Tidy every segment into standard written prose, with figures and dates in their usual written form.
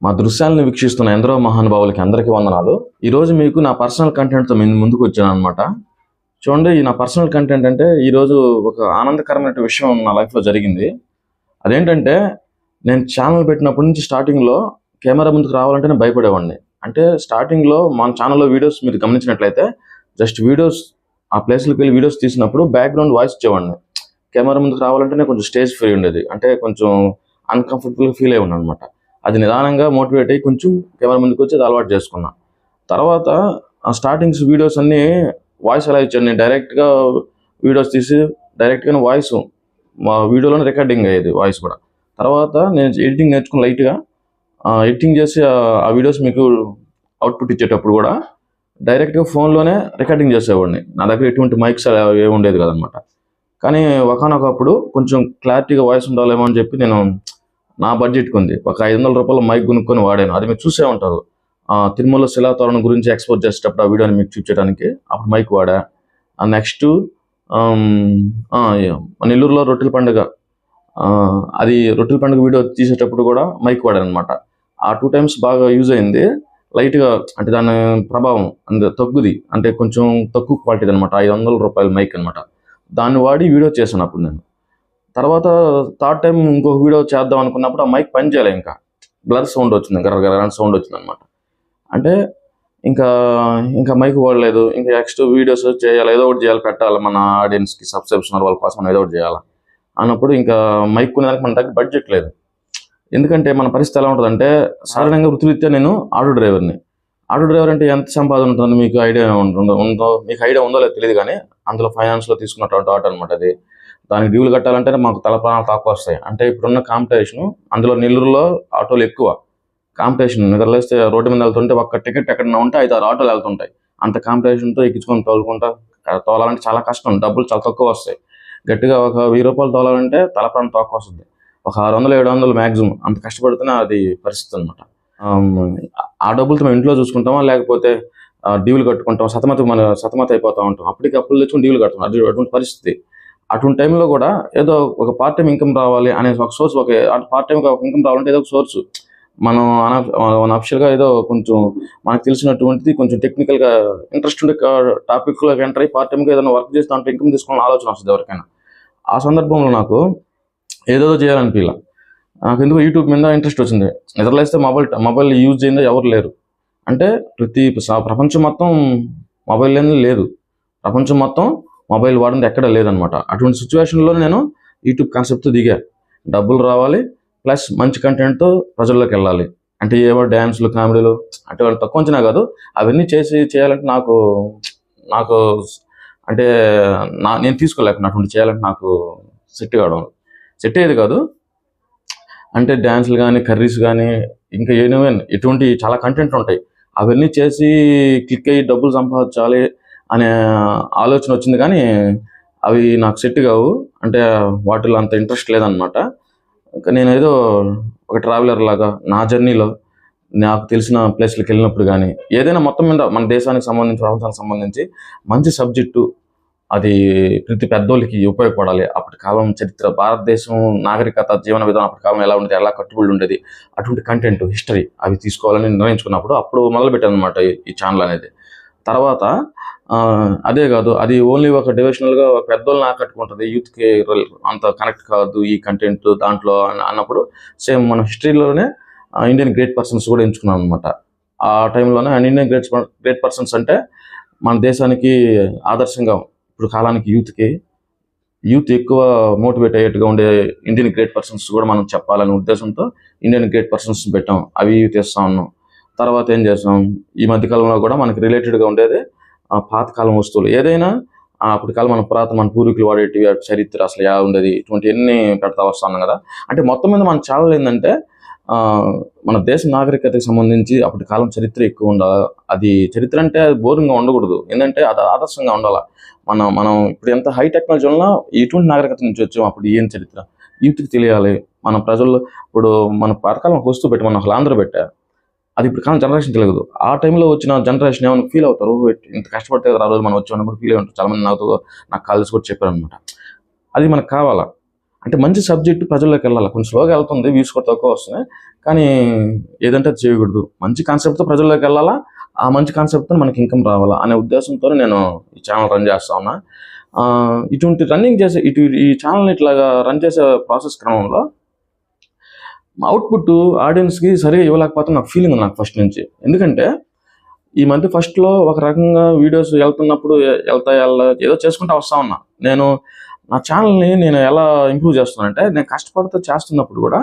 మా దృశ్యాలను వీక్షిస్తున్న ఎందరో మహానుభావులకి అందరికీ వందనాలు. ఈరోజు మీకు నా పర్సనల్ కంటెంట్తో ముందుకు వచ్చాను అనమాట. చూడండి, ఈ నా పర్సనల్ కంటెంట్ అంటే ఈరోజు ఒక ఆనందకరమైన విషయం నా లైఫ్లో జరిగింది. అదేంటంటే, నేను ఛానల్ పెట్టినప్పటి నుంచి స్టార్టింగ్లో కెమెరా ముందుకు రావాలంటే నేను భయపడేవాడిని. అంటే స్టార్టింగ్లో మన ఛానల్లో వీడియోస్ మీరు గమనించినట్లయితే జస్ట్ వీడియోస్ ఆ ప్లేస్లకు వెళ్ళి వీడియోస్ తీసినప్పుడు బ్యాక్గ్రౌండ్ వాయిస్ ఇచ్చేవాడిని. కెమెరా ముందుకు రావాలంటేనే కొంచెం స్టేజ్ ఫ్రీ ఉండేది, అంటే కొంచెం అన్కంఫర్టబుల్గా ఫీల్ అయ్యి ఉన్నాను అనమాట. అది నిదానంగా మోటివేట్ అయ్యి కొంచెం కెమెరా ముందుకు వచ్చి అది అలవాటు చేసుకున్నా. తర్వాత ఆ స్టార్టింగ్స్ వీడియోస్ అన్నీ వాయిస్ ఎలా ఇచ్చాను, నేను డైరెక్ట్గా వీడియోస్ తీసి డైరెక్ట్గా వాయిస్ మా వీడియోలోనే రికార్డింగ్ అయ్యేది వాయిస్ కూడా. తర్వాత నేను ఎడిటింగ్ నేర్చుకుని లైట్గా ఎడిటింగ్ చేసి ఆ వీడియోస్ మీకు అవుట్పుట్ ఇచ్చేటప్పుడు కూడా డైరెక్ట్గా ఫోన్లోనే రికార్డింగ్ చేసేవాడిని. నా దగ్గర ఎటువంటి మైక్స్ ఏమి ఉండేది కదనమాట. కానీ ఒకనొకప్పుడు కొంచెం క్లారిటీగా వాయిస్ ఉండాలేమో అని చెప్పి నేను నా బడ్జెట్కి ఉంది ఒక 500 రూపాయల మైక్ కొనుక్కొని వాడాను. అది మీరు చూసే ఉంటారు, తిరుమల శిలాతోరణం గురించి ఎక్స్పోజ్ చేసేటప్పుడు ఆ వీడియోని మీకు చూపించడానికి అప్పుడు మైక్ వాడా. నెక్స్ట్ నెల్లూరులో రొట్టెల పండుగ, అది రొట్టెల పండుగ వీడియో తీసేటప్పుడు కూడా మైక్ వాడాను అనమాట. ఆ 2 times బాగా యూజ్ అయింది. లైట్గా అంటే దాని ప్రభావం తగ్గుది, అంటే కొంచెం తక్కువ క్వాలిటీ అనమాట. 500 రూపాయల మైక్ అనమాట. దాన్ని వాడి వీడియో చేశాను అప్పుడు నేను. తర్వాత థర్డ్ టైం ఇంకొక వీడియో చేద్దాం అనుకున్నప్పుడు ఆ మైక్ పని చేయలే, ఇంకా బ్లర్ సౌండ్ వచ్చింది, గర్ర సౌండ్ వచ్చింది అనమాట. అంటే ఇంకా మైక్ వాడలేదు. ఇంకా నెక్స్ట్ వీడియోస్ చేయాలి, ఏదో ఒకటి చేయాలి, పెట్టాలి మన ఆడియన్స్కి, సబ్స్క్రిప్షన్ వాళ్ళ కోసం ఏదో ఒకటి చేయాలి అన్నప్పుడు ఇంకా మైక్ కొనేదానికి మన దగ్గర బడ్జెట్ లేదు. ఎందుకంటే మన పరిస్థితి ఎలా ఉంటుందంటే, సాధారణంగా వృత్తిరీత్యా నేను ఆటో డ్రైవర్ని. ఆటో డ్రైవర్ అంటే ఎంత సంపాదన ఉంటుందో మీకు ఐడియా మీకు ఐడియా ఉందో లేదో తెలియదు, కానీ అందులో ఫైనాన్స్లో తీసుకున్నటువంటి ఆటో అనమాట అది. దానికి డ్యూలు కట్టాలంటే మాకు తల ప్రాణాలు తక్కువ వస్తాయి. అంటే ఇప్పుడున్న కాంపిటీషను, అందులో నెల్లూరులో ఆటోలు ఎక్కువ కాంపిటీషన్. నిద్రలేస్తే రోడ్డు మీద వెళ్తుంటే ఒక్క టికెట్ ఎక్కడన్నా ఉంటే 5-6 ఆటోలు వెళ్తుంటాయి. అంత కాంపిటీషన్తో ఎక్కించుకొని తోలాలంటే చాలా కష్టం, డబ్బులు చాలా తక్కువ వస్తాయి. గట్టిగా ఒక 1000 రూపాయలు తోలాలంటే తల ప్రాణం తక్కువ వస్తుంది. ఒక 600-700 మ్యాక్సిమం, అంత కష్టపడితేనే అది పరిస్థితి అనమాట. ఆ డబ్బులతో మేము ఇంట్లో చూసుకుంటామా, లేకపోతే డ్యూలు కట్టుకుంటాం, సతమత అయిపోతూ ఉంటాం. అప్పటికి అప్పులు తెచ్చుకుని డ్యూలు కడతాం, అటువంటి పరిస్థితి. అటువంటి టైంలో కూడా ఏదో ఒక పార్ట్ టైం ఇన్కమ్ రావాలి అనే ఒక సోర్స్, ఒక పార్ట్ టైం ఇన్కమ్ రావాలంటే ఏదో ఒక సోర్సు మనం అఫిషియల్గా ఏదో కొంచెం మనకు తెలిసినటువంటిది కొంచెం టెక్నికల్గా ఇంట్రెస్ట్ ఉండే టాపిక్లోకి ఎంటర్ అయ్యి పార్ట్ టైంగా ఏదైనా వర్క్ చేసి దాంట్లో ఇన్కమ్ తీసుకోవాలని ఆలోచన వస్తుంది ఎవరికైనా. ఆ సందర్భంలో నాకు ఏదేదో చేయాలనిపించలే. నాకు ఎందుకు యూట్యూబ్ మీద ఇంట్రెస్ట్ వచ్చింది. నిద్రలేస్తే మొబైల్ యూజ్ చేయందో ఎవరు లేరు. అంటే ప్రపంచం మొత్తం మొబైల్ లేదు, ప్రపంచం మొత్తం మొబైల్ వాడింది ఎక్కడ లేదనమాట. అటువంటి సిచ్యువేషన్లో నేను యూట్యూబ్ కాన్సెప్ట్తో దిగా. డబ్బులు రావాలి, ప్లస్ మంచి కంటెంట్తో ప్రజల్లోకి వెళ్ళాలి. అంటే ఏవో డ్యాన్స్లు, కామెడీలు అంటే వాళ్ళు తక్కువ అంచనా కాదు, అవన్నీ చేయాలంటే నాకు అంటే నేను తీసుకోలేకుండా అటువంటి చేయాలంటే నాకు సెట్ అయ్యేది కాదు. అంటే డ్యాన్స్లు కానీ, కర్రీస్ కానీ, ఇంకా ఎటువంటి చాలా కంటెంట్ ఉంటాయి. అవన్నీ చేసి క్లిక్ అయ్యి డబ్బులు సంపాదించాలి అనే ఆలోచన వచ్చింది, కానీ అవి నాకు సెట్ కావు. అంటే వాటిలో అంత ఇంట్రెస్ట్ లేదనమాట. నేను ఏదో ఒక ట్రావెలర్ లాగా నా జర్నీలో నాకు తెలిసిన ప్లేస్లకు వెళ్ళినప్పుడు కానీ, ఏదైనా మొత్తం మీద మన దేశానికి సంబంధించి, ప్రపంచానికి సంబంధించి మంచి సబ్జెక్టు, అది ప్రతి పెద్దోళ్ళకి ఉపయోగపడాలి. అప్పటి కాలం చరిత్ర, భారతదేశం నాగరికత, జీవన విధానం అప్పటి కాలం ఎలా ఉండేది, ఎలా కట్టుబడి ఉండేది, అటువంటి కంటెంట్, హిస్టరీ అవి తీసుకోవాలని నిర్ణయించుకున్నప్పుడు అప్పుడు మొదలుపెట్టాను అనమాట ఈ ఛానల్ అనేది. తర్వాత అదే కాదు, అది ఓన్లీ ఒక డివిజనల్గా పెద్దోళ్ళని ఆకట్టుకుంటుంది, యూత్కి అంత కనెక్ట్ కాదు ఈ కంటెంట్ దాంట్లో అన్నప్పుడు సేమ్ మన హిస్టరీలోనే ఇండియన్ గ్రేట్ పర్సన్స్ కూడా ఎంచుకున్నాను అనమాట. ఆ టైంలోనే ఇండియన్ గ్రేట్ పర్సన్స్ అంటే మన దేశానికి ఆదర్శంగా ఇప్పుడు కాలానికి యూత్ ఎక్కువ మోటివేట్ అయ్యేట్టుగా ఉండే ఇండియన్ గ్రేట్ పర్సన్స్ కూడా మనం చెప్పాలనే ఉద్దేశంతో ఇండియన్ గ్రేట్ పర్సన్స్ పెట్టాం. అవి తీస్తా ఉన్నాం. తర్వాత ఏం చేస్తాం, ఈ మధ్యకాలంలో కూడా మనకి రిలేటెడ్గా ఉండేది పాతకాలం వస్తువులు, ఏదైనా అప్పటి కాలం మన పూర్వీకులు వాడేటివి, చరిత్ర అసలు ఎలా ఉండేది, ఇటువంటి ఎన్ని పెడతా వస్తున్నాం కదా. అంటే మొత్తం మీద మన ఛానల్ ఏంటంటే మన దేశ నాగరికతకి సంబంధించి అప్పటి కాలం చరిత్ర ఎక్కువ ఉండాలి. అది చరిత్ర అంటే బోరింగ్గా ఉండకూడదు, ఏంటంటే అది ఆదర్శంగా ఉండాలి. మనం ఇప్పుడు ఎంత హై టెక్నాలజీ ఉన్నా ఎటువంటి నాగరికత నుంచి వచ్చాం, అప్పుడు ఏం చరిత్ర యూత్కి తెలియాలి. మన ప్రజల్లో ఇప్పుడు మన పాతకాలం ఒక వస్తువు పెట్టి, మన అసలు ఆంధ్ర పెట్టా, అది ఇప్పుడు కాలం జనరేషన్ తెలియదు. ఆ టైంలో వచ్చిన జనరేషన్ ఏమైనా ఫీల్ అవుతారు, ఇంత కష్టపడితే ఆ రోజు మనం వచ్చామని కూడా ఫీల్ అయ్యి ఉంటారు. చాలామంది నాకు కాలేజ్ కూడా చెప్పారు అనమాట. అది మనకు కావాలా. అంటే మంచి సబ్జెక్టు ప్రజల్లోకి వెళ్ళాలి. కొంచెం స్లోగా వెళ్తుంది, వ్యూస్ కూడా తక్కువ వస్తున్నాయి. కానీ ఏదంటే అది చేయకూడదు. మంచి కాన్సెప్ట్తో ప్రజల్లోకి వెళ్ళాలా, ఆ మంచి కాన్సెప్ట్తో మనకి ఇన్కమ్ రావాలా అనే ఉద్దేశంతో నేను ఈ ఛానల్ రన్ చేస్తా ఉన్నా. ఇటువంటి రన్నింగ్ చేసే ఈ ఛానల్ని ఇట్లాగా రన్ చేసే ప్రాసెస్ క్రమంలో అవుట్పుట్ ఆడియన్స్కి సరిగా ఇవ్వలేకపోతే నాకు ఫీలింగ్ ఉంది నాకు ఫస్ట్ నుంచి. ఎందుకంటే ఈ మధ్య ఫస్ట్లో ఒక రకంగా వీడియోస్ వెళ్తున్నప్పుడు ఏదో చేసుకుంటూ వస్తా ఉన్నా. నేను నా ఛానల్ని నేను ఎలా ఇంప్రూవ్ చేస్తున్నానంటే, నేను కష్టపడుతూ చేస్తున్నప్పుడు కూడా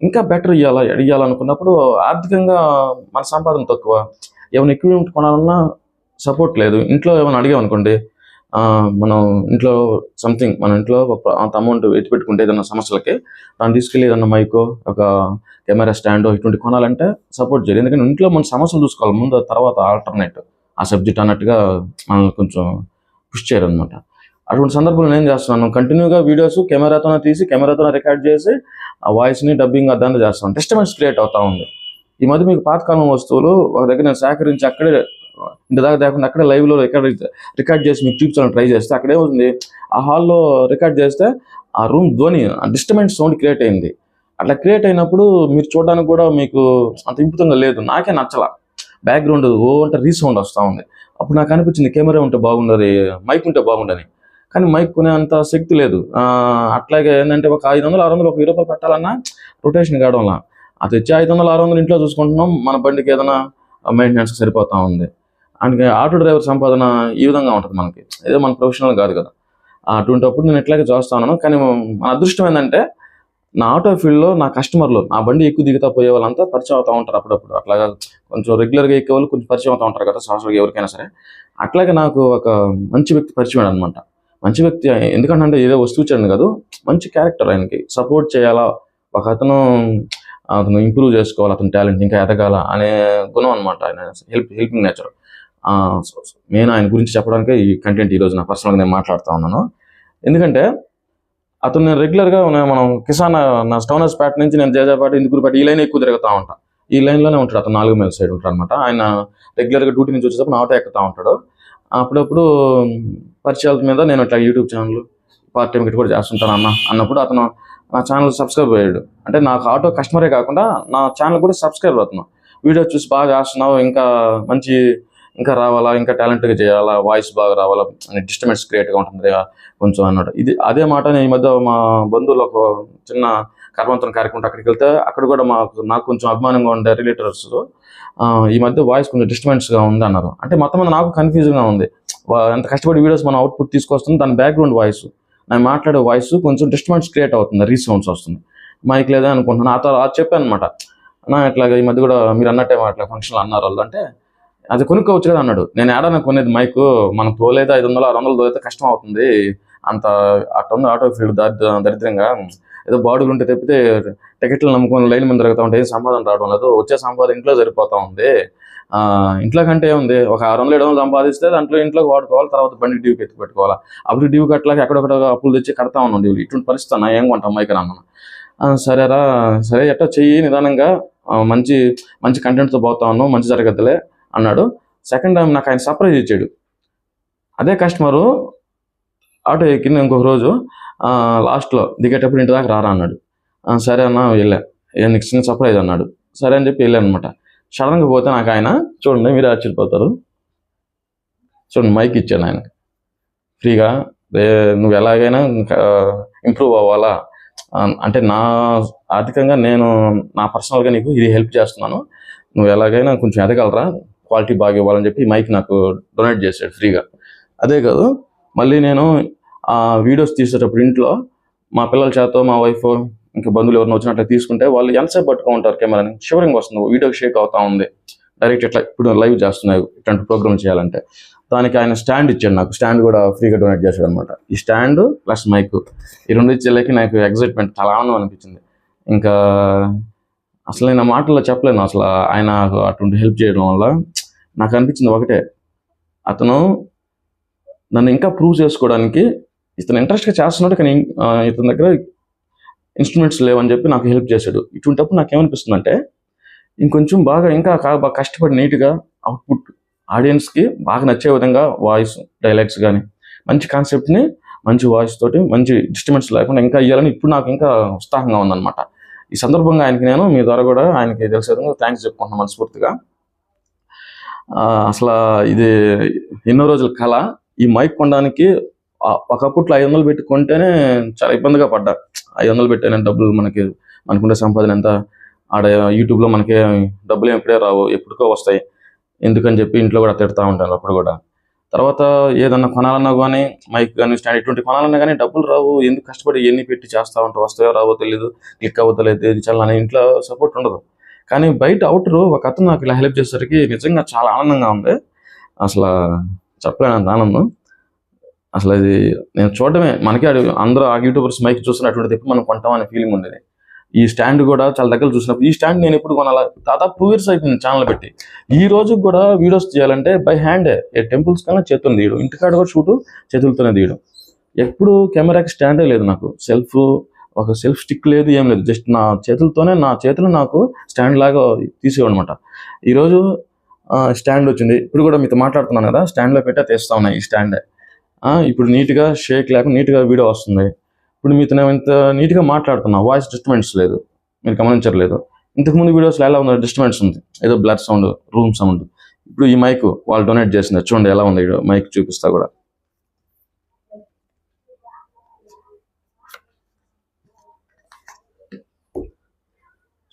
ఇంకా బెటర్ ఇవ్వాలనుకున్నప్పుడు ఆర్థికంగా మన సంపాదన తక్కువ, ఏమైనా ఎక్విప్మెంట్ కొనాలన్నా సపోర్ట్ లేదు. ఇంట్లో ఏమైనా అడిగామనుకోండి, మనం ఇంట్లో సంథింగ్ మన ఇంట్లో అంత అమౌంట్ ఎత్తి పెట్టుకుంటే ఏదైనా సమస్యలకి దాన్ని తీసుకెళ్ళి ఏదన్నా మైకో, ఒక కెమెరా స్టాండో ఇటువంటి కొనాలంటే సపోర్ట్ చేయాలి. ఎందుకంటే ఇంట్లో మన సమస్యలు చూసుకోవాలి ముందు, తర్వాత ఆల్టర్నేట్ ఆ సబ్జెక్ట్ అన్నట్టుగా మనల్ని కొంచెం పుష్ చేయరనమాట. అటువంటి సందర్భంలో నేను చేస్తున్నాను, కంటిన్యూగా వీడియోస్ కెమెరాతోనే తీసి కెమెరాతోనే రికార్డ్ చేసి ఆ వాయిస్ని డబ్బింగ్ అదంతా చేస్తాను. డిస్టర్బెన్స్ క్రియేట్ అవుతా ఉంది. ఈ మధ్య మీకు పాతకాలం వస్తువులు ఒక దగ్గర నేను సేకరించి అక్కడే ఇంటి దాకా లేకుండా అక్కడే లైవ్లో రికార్డ్ చేసి మీకు చూపించాలని ట్రై చేస్తే అక్కడేమవుతుంది, ఆ హాల్లో రికార్డ్ చేస్తే ఆ రూమ్ ధ్వని డిస్టర్బెన్స్ సౌండ్ క్రియేట్ అయింది. అట్లా క్రియేట్ అయినప్పుడు మీరు చూడడానికి కూడా మీకు అంత ఇంపుతంగా లేదు. నాకే నచ్చలా. బ్యాక్గ్రౌండ్ అంటే రీసౌండ్ వస్తూ ఉంది. అప్పుడు నాకు అనిపించింది కెమెరా ఉంటే బాగుండదు, మైక్ ఉంటే బాగుండని. కానీ మైక్ కొనేంత శక్తి లేదు. అట్లాగే ఏంటంటే ఒక 500, 600, ఒక 1000 రూపాయలు పెట్టాలన్నా రొటేషన్ కావడంలా. అది వచ్చి 500, 600 ఇంట్లో చూసుకుంటున్నాం, మన బండికి ఏదైనా మెయింటెనెన్స్కి సరిపోతూ ఉంది. అందుకే ఆటో డ్రైవర్ సంపాదన ఈ విధంగా ఉంటుంది మనకి, ఏదో మన ప్రొఫెషనల్ కాదు కదా. అటువంటిప్పుడు నేను ఇట్లాగే చూస్తా ఉన్నాను. కానీ మన అదృష్టం ఏంటంటే నా ఆటో ఫీల్డ్లో నా కస్టమర్లు, నా బండి ఎక్కువ దిగుతా పోయే వాళ్ళంతా పరిచయం అవుతూ ఉంటారు అప్పుడప్పుడు. అట్లాగా కొంచెం రెగ్యులర్గా ఎక్కే వాళ్ళు కొంచెం పరిచయం అవుతూ ఉంటారు కదా సోషల్గా ఎవరికైనా సరే. అట్లాగే నాకు ఒక మంచి వ్యక్తి పరిచయం అనమాట. మంచి వ్యక్తి ఎందుకంటే ఏదో వస్తువు ఇచ్చాడు కాదు, మంచి క్యారెక్టర్. ఆయనకి సపోర్ట్ చేయాలా, ఒక అతను ఇంప్రూవ్ చేసుకోవాలి, అతని టాలెంట్ ఇంకా ఎదగాల అనే గుణం అనమాట. ఆయన హెల్పింగ్ నేచర్. నేను ఆయన గురించి చెప్పడానికే ఈ కంటెంట్ ఈరోజు నా పర్సనల్గా నేను మాట్లాడుతూ ఉన్నాను. ఎందుకంటే అతను నేను రెగ్యులర్గా మనం కిసాన్ నా స్టౌనర్స్పేట నుంచి నేను జేజాపేట, ఇందుకూరుపేట ఈ లైన్ ఎక్కువ తిరుగుతూ ఉంటాను. ఈ లైన్లోనే ఉంటాడు అతను, 4 మైల్ సైడ్ ఉంటాడు అనమాట. ఆయన రెగ్యులర్గా డ్యూటీ నుంచి వచ్చేటప్పుడు ఆటో ఎక్కుతూ ఉంటాడు. అప్పుడప్పుడు పరిచయాల మీద నేను ఇట్లా యూట్యూబ్ ఛానల్ పార్ట్ టైం కూడా చేస్తుంటాను అన్నప్పుడు అతను నా ఛానల్ సబ్స్క్రైబ్ అయ్యాడు. అంటే నాకు ఆటో కస్టమరే కాకుండా నా ఛానల్ కూడా సబ్స్క్రైబ్ అవుతున్నాను. వీడియో చూసి బాగా చేస్తున్నావు, ఇంకా రావాలా, ఇంకా టాలెంట్గా చేయాలా, వాయిస్ బాగా రావాలా, డిస్టర్బెన్స్ క్రియేట్గా ఉంటుంది కొంచెం అన్నాడు. అదే మాట నేను ఈ మధ్య మా బంధువులు ఒక చిన్న కర్మంతరం కార్యక్రమం అక్కడికి వెళ్తే అక్కడ కూడా నాకు కొంచెం అభిమానంగా ఉండే రిలేటర్స్ ఈ మధ్య వాయిస్ కొంచెం డిస్టర్బెన్స్గా ఉంది అన్నారు. అంటే మొత్తం మీద నాకు కన్ఫ్యూజన్గా ఉంది. ఎంత కష్టపడి వీడియోస్ మనం అవుట్పుట్ తీసుకొస్తుంది, దాని బ్యాక్గ్రౌండ్ వాయిస్, నేను మాట్లాడే వాయిస్ కొంచెం డిస్టర్బెన్స్ క్రియేట్ అవుతుంది, రీసౌండ్స్ వస్తుంది, మైక్ లేదా అనుకుంటున్నాను. అది చెప్పాను అనమాట. ఇట్లాగా ఈ మధ్య కూడా మీరు అన్నట్టే అట్లా ఫంక్షన్లు అన్నారు వాళ్ళు అంటే, అది కొనుక్కోవచ్చు కదా అన్నాడు. నేను ఏడాది కొనేది మైక్, మనం తోలేదు 500, 600 తోలైతే కష్టం అవుతుంది, అంత అట్టుంది ఆటో ఫీల్డ్ దరిద్రంగా, ఏదో బాడుగులు ఉంటే తప్పితే టికెట్లు నమ్ముకొని లైన్ మీద తిరుగుతూ ఉంటే ఏం సంపాదన రావడం లేదు, వచ్చే సంపాదన ఇంట్లో సరిపోతూ ఉంది. ఇంట్లో కంటే ఏముంది, ఒక 600, 700 సంపాదిస్తే దాంట్లో ఇంట్లోకి వాడుకోవాలి, తర్వాత బండికి డ్యూకి ఎత్తి పెట్టుకోవాలి. అప్పుడు డ్యూ కట్టలేక ఎక్కడొక్కడ అప్పులు తెచ్చి కడతా ఉన్నాం డ్యూ. ఇటువంటి పరిస్థితి అన్న, ఏం కొంటాం మైక్ అన్నాను. సరేరా, సరే ఎట్టా చెయ్యి నిదానంగా, మంచి మంచి కంటెంట్తో పోతా ఉన్నాం, మంచి జరగద్దులే అన్నాడు. సెకండ్ టైం నాకు ఆయన సర్ప్రైజ్ ఇచ్చాడు. అదే కస్టమరు ఆటో ఎక్కింది ఇంకొక రోజు, లాస్ట్లో దిగేటప్పుడు ఇంటి దాకా రారా అన్నాడు. సరే అన్న వెళ్ళా, నీకు చిన్న సర్ప్రైజ్ అన్నాడు. సరే అని చెప్పి వెళ్ళాను అనమాట. సడన్గా పోతే నాకు ఆయన, చూడండి మీరు ఆశ్చర్యపోతారు, చూడండి మైక్ ఇచ్చాను ఆయన ఫ్రీగా. నువ్వు ఎలాగైనా ఇంప్రూవ్ అవ్వాలా అంటే, నా ఆర్థికంగా నేను నా పర్సనల్గా నీకు ఇది హెల్ప్ చేస్తున్నాను, నువ్వు ఎలాగైనా కొంచెం ఎదగలరా, క్వాలిటీ బాగా ఇవ్వాలని చెప్పి మైక్ నాకు డొనేట్ చేశాడు ఫ్రీగా. అదే కాదు, మళ్ళీ నేను వీడియోస్ తీసేటప్పుడు ఇంట్లో మా పిల్లల చేత, మా వైఫ్, ఇంకా బంధువులు ఎవరిని వచ్చినట్లు తీసుకుంటే వాళ్ళు ఎంతసేపు పట్టుకో ఉంటారు కెమెరాని, షివరింగ్ వస్తుంది, వీడియో షేక్ అవుతా ఉంది. డైరెక్ట్ ఇట్లా ఇప్పుడు లైవ్ చేస్తున్నాయి ఇట్లాంటి ప్రోగ్రామ్ చేయాలంటే. దానికి ఆయన స్టాండ్ ఇచ్చాడు, నాకు స్టాండ్ కూడా ఫ్రీగా డొనేట్ చేశాడు అనమాట. ఈ స్టాండ్ ప్లస్ మైక్, ఈ రెండు ఇచ్చేళ్ళకి నాకు ఎగ్జైట్మెంట్, చాలా ఆనందం అనిపించింది. ఇంకా అసలు నేను మాటల్లో చెప్పలేను. అసలు ఆయన అటువంటి హెల్ప్ చేయడం వల్ల నాకు అనిపించింది ఒకటే, అతను నన్ను ఇంకా ప్రూవ్ చేసుకోవడానికి ఇతను ఇంట్రెస్ట్గా చేస్తున్నాడు, కానీ ఇతని దగ్గర ఇన్స్ట్రుమెంట్స్ లేవని చెప్పి నాకు హెల్ప్ చేశాడు. ఇటువంటిప్పుడు నాకేమనిపిస్తుంది అంటే, ఇంకొంచెం ఇంకా కష్టపడి నీట్గా అవుట్పుట్ ఆడియన్స్కి బాగా నచ్చే విధంగా వాయిస్, డైలాగ్స్ కానీ మంచి కాన్సెప్ట్ని మంచి వాయిస్ తోటి మంచి డిస్టర్బెన్స్ లేకుండా ఇంకా ఇవ్వాలని ఇప్పుడు నాకు ఇంకా ఉత్సాహంగా ఉందన్నమాట. ఈ సందర్భంగా ఆయనకి నేను మీ ద్వారా కూడా ఆయనకి తెలిసే విధంగా థ్యాంక్స్ చెప్పుకుంటున్నాను మనస్ఫూర్తిగా. అసలు ఇది ఎన్నో రోజుల కళ. ఈ మైక్ కొనడానికి ఒకప్పట్లో 500 పెట్టి కొంటేనే చాలా ఇబ్బందిగా పడ్డా. 500 పెట్టానే డబ్బులు మనకుండే సంపాదన ఎంత, ఆడ యూట్యూబ్లో మనకి డబ్బులు ఎప్పుడే రావు, ఎప్పుడుకో వస్తాయి, ఎందుకని చెప్పి ఇంట్లో కూడా తిడతా ఉంటాను అప్పుడు కూడా. తర్వాత ఏదన్నా కొనాలన్నా కానీ మైక్ కానీ స్టాండ్ ఇటువంటి కొనాలన్నా కానీ డబ్బులు రావు, ఎందుకు కష్టపడి ఎన్ని పెట్టి చేస్తూ ఉంటావు, వస్తాయో రావో తెలియదు, క్లిక్ అవుతలేదు, ఇది చాలా ఇంట్లో సపోర్ట్ ఉండదు. కానీ బయట అవుటర్ ఒక అతను నాకు ఇలా హెల్ప్ చేసేసరికి నిజంగా చాలా ఆనందంగా ఉంది. అసలు చెప్పలేనంత ఆనందం. అసలు అది నేను చూడడమే, మనకి అందరూ ఆ యూట్యూబర్స్ మైక్ చూస్తున్నటువంటిది ఎప్పుడు మనం కొంటామనే ఫీలింగ్ ఉండేది. ఈ స్టాండ్ కూడా చాలా దగ్గర చూసినప్పుడు, ఈ స్టాండ్ నేను ఎప్పుడు కొనాలా, దాదాపు 2 years అయిపోయింది ఛానల్ పెట్టి. ఈ రోజు కూడా వీడియోస్ తీయాలంటే బై హ్యాండే, టెంపుల్స్ కన్నా చేతులు తీయడం, ఇంటికాడ కూడా షూటు చేతులతోనే తీయడం. ఎప్పుడు కెమెరాకి స్టాండే లేదు నాకు, ఒక సెల్ఫ్ స్టిక్ లేదు, ఏం లేదు, జస్ట్ నా చేతులు నాకు స్టాండ్ లాగా తీసేవన్నమాట. ఈరోజు స్టాండ్ వచ్చింది, ఇప్పుడు కూడా మీతో మాట్లాడుతున్నాను కదా, స్టాండ్లో పెట్టే తీస్తా ఉన్నాయి ఈ స్టాండే. ఇప్పుడు నీట్గా షేక్ లేకుండా నీట్గా వీడియో వస్తుంది. ఇప్పుడు మీతో నేను ఇంత నీట్గా మాట్లాడుతున్నా, వాయిస్ డిస్టర్బెన్స్ లేదు, మీరు గమనించట్లేదు. ఇంతకుముందు వీడియోస్లో ఎలా ఉంది, డిస్టర్బెన్స్ ఉంది, ఏదో బ్లర్ సౌండ్, రూమ్ సౌండ్. ఇప్పుడు ఈ మైక్ వాళ్ళు డొనేట్ చేసింది, చూడండి ఎలా ఉంది మైక్, చూపిస్తా కూడా.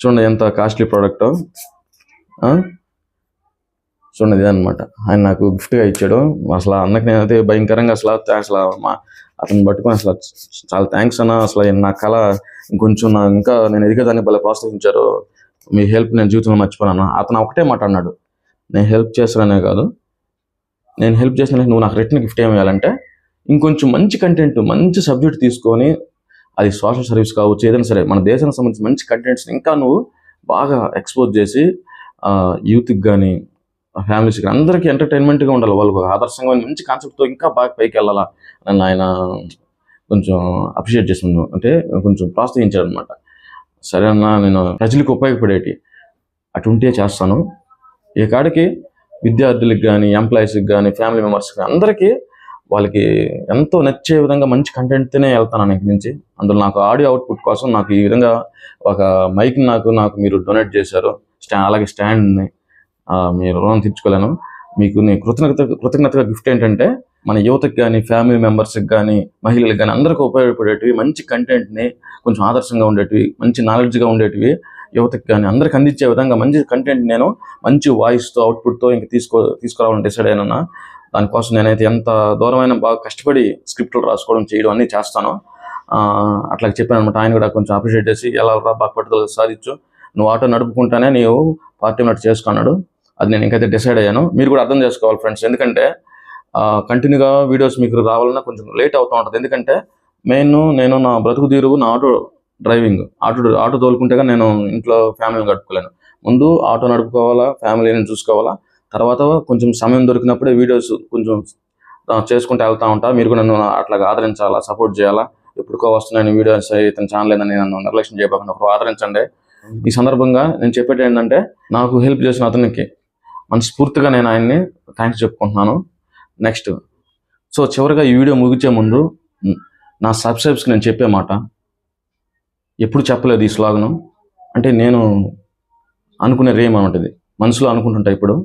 చూడండి ఎంత కాస్ట్లీ ప్రోడక్ట్. చూడండి ఇదే అనమాట, ఆయన నాకు గిఫ్ట్గా ఇచ్చాడు. అసలు అన్నకి నేనైతే భయంకరంగా అసలు అతను పట్టుకొని అసలు చాలా థ్యాంక్స్ అన్న, అసలు నా కళ ఇంకొంచెం ఇంకా నేను ఎదిగేదాన్ని భలే ప్రోత్సహించారు, మీ హెల్ప్ నేను జీవితంలో మర్చిపోయాను. అతను ఒకటే మాట అన్నాడు, నేను హెల్ప్ చేస్తాననే కాదు, నేను హెల్ప్ చేసిన నువ్వు నాకు రిటర్న్ గిఫ్ట్ ఏమి ఇవ్వాలంటే ఇంకొంచెం మంచి కంటెంట్, మంచి సబ్జెక్ట్ తీసుకొని, అది సోషల్ సర్వీస్ కావచ్చు, ఏదైనా సరే మన దేశానికి సంబంధించిన మంచి కంటెంట్స్ని ఇంకా నువ్వు బాగా ఎక్స్పోజ్ చేసి యూత్కి కానీ ఫ్యామిలీస్కి అందరికీ ఎంటర్టైన్మెంట్గా ఉండాలి, వాళ్ళకు ఆదర్శంగా మంచి కాన్సెప్ట్తో ఇంకా బాగా పైకి వెళ్ళాలా అని ఆయన కొంచెం అప్రిషియేట్ చేసిండు, అంటే కొంచెం ప్రోత్సహించాడు అనమాట. సరే అన్న, నేను ప్రజలకు ఉపయోగపడేటి అటుంటే చేస్తాను. ఈ కాడికి విద్యార్థులకు కానీ, ఎంప్లాయీస్కి కానీ, ఫ్యామిలీ మెంబర్స్కి అందరికీ వాళ్ళకి ఎంతో నచ్చే విధంగా మంచి కంటెంట్తోనే వెళ్తాను ఇంటి నుంచి. అందులో నాకు ఆడియో అవుట్పుట్ కోసం నాకు ఈ విధంగా ఒక మైక్ని నాకు మీరు డొనేట్ చేశారు, అలాగే స్టాండ్ని మీరు రుణం తీర్చుకోలేను. మీకు నేను కృతజ్ఞతగా గిఫ్ట్ ఏంటంటే, మన యువతకి కానీ, ఫ్యామిలీ మెంబర్స్కి కానీ, మహిళలకు కానీ అందరికీ ఉపయోగపడేటివి మంచి కంటెంట్ని, కొంచెం ఆదర్శంగా ఉండేటివి, మంచి నాలెడ్జ్గా ఉండేటివి, యువతకి కానీ అందరికి అందించే విధంగా మంచి కంటెంట్ నేను మంచి వాయిస్తో, అవుట్పుట్తో ఇంక తీసుకురావాలని డిసైడ్ అయినా. దానికోసం నేనైతే ఎంత దూరమైన బాగా కష్టపడి స్క్రిప్ట్లు రాసుకోవడం, చేయడం అన్నీ చేస్తాను. అట్లా చెప్పాను అనమాట. ఆయన కూడా కొంచెం అప్రిషియేట్ చేసి, ఎలా బాగా పట్టుదల సాధించు, నువ్వు ఆటో నడుపుకుంటానే నీవు పార్ట్ టైం అట్లా చేసుకున్నాడు. అది నేను ఇంకైతే డిసైడ్ అయ్యాను. మీరు కూడా అర్థం చేసుకోవాలి ఫ్రెండ్స్, ఎందుకంటే కంటిన్యూగా వీడియోస్ మీకు రావాలన్నా కొంచెం లేట్ అవుతూ ఉంటుంది. ఎందుకంటే నేను నా బ్రతుకు తీరువు నా ఆటో డ్రైవింగ్, ఆటో తోలుకుంటేగా నేను ఇంట్లో ఫ్యామిలీని గడుపుకోలేను. ముందు ఆటో నడుపుకోవాలా, ఫ్యామిలీని చూసుకోవాలా, తర్వాత కొంచెం సమయం దొరికినప్పుడే వీడియోస్ కొంచెం చేసుకుంటూ వెళ్తూ ఉంటా. మీరు కూడా నన్ను అట్లాగా ఆదరించాలా, సపోర్ట్ చేయాలా. ఎప్పుడుకో వస్తున్నాను వీడియోస్, ఇతని ఛానల్ ఏదని నన్ను నిర్లక్ష్యం చేయకుండా ఒకరు ఆదరించండి. ఈ సందర్భంగా నేను చెప్పేది ఏంటంటే, నాకు హెల్ప్ చేసిన అతనికి మనస్ఫూర్తిగా నేను ఆయన్ని థ్యాంక్స్ చెప్పుకుంటున్నాను. నెక్స్ట్ చివరిగా ఈ వీడియో ముగించే ముందు నా సబ్స్క్రైబ్స్కి నేను చెప్పే మాట, ఎప్పుడు చెప్పలేదు ఈ స్లోగను, అంటే నేను అనుకునే రేమ్ ఉంటుంది, మనసులో అనుకుంటుంటా, ఇప్పుడు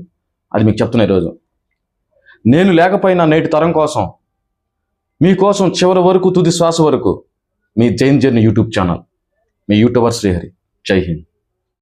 అది మీకు చెప్తున్నా ఈరోజు. నేను లేకపోయినా నేటి తరం కోసం, మీకోసం చివరి వరకు, తుది శ్వాస వరకు, మీ జైన్ జర్నీ యూట్యూబ్ ఛానల్, మీ యూట్యూబర్ శ్రీహరి. జై హింద్.